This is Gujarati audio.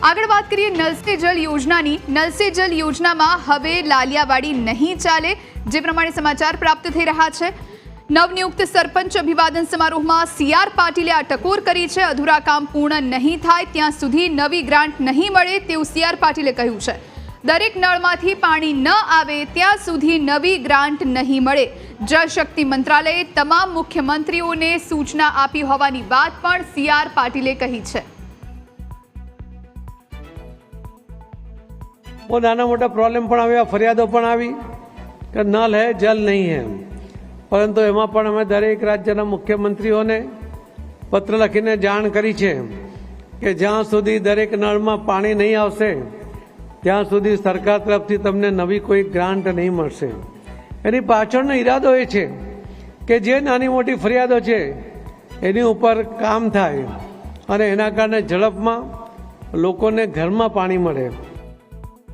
આગળ વાત કરીએ નલ સે જલ યોજનાની। નલ સે જલ યોજનામાં હવે લાલિયાવાડી નહીં ચાલે, જે પ્રમાણે સમાચાર પ્રાપ્ત થઈ રહ્યા છે। નવનિયુક્ત સરપંચ અભિવાદન સમારોહમાં CR પાટીલે આ ટકોર કરી છે। અધૂરા કામ પૂર્ણ નહીં થાય ત્યાં સુધી નવી ગ્રાન્ટ નહીં મળે તેવું CR પાટીલે કહ્યું છે। દરેક નળમાંથી પાણી ન આવે ત્યાં સુધી નવી ગ્રાન્ટ નહીં મળે। જળશક્તિ મંત્રાલયે તમામ મુખ્યમંત્રીઓને સૂચના આપી હોવાની વાત પણ CR પાટીલે કહી છે। वो नाना मोटा प्रॉब्लम पण आव्या, फरियादों पण आवी कि नल है जल नहीं है, परंतु एमां पण अमे दरेक राज्यना मुख्यमंत्रीओने पत्र लखीने जाण करी छे कि ज्यां सुधी दरेक नळमां पाणी नहीं आवशे ત્યાં સુધી સરકાર તરફથી તમને નવી કોઈ ગ્રાન્ટ નહીં મળશે। એની પાછળનો ઈરાદો એ છે કે જે નાની મોટી ફરિયાદો છે એની ઉપર કામ થાય અને એના કારણે ઝડપમાં લોકોને ઘરમાં પાણી મળે।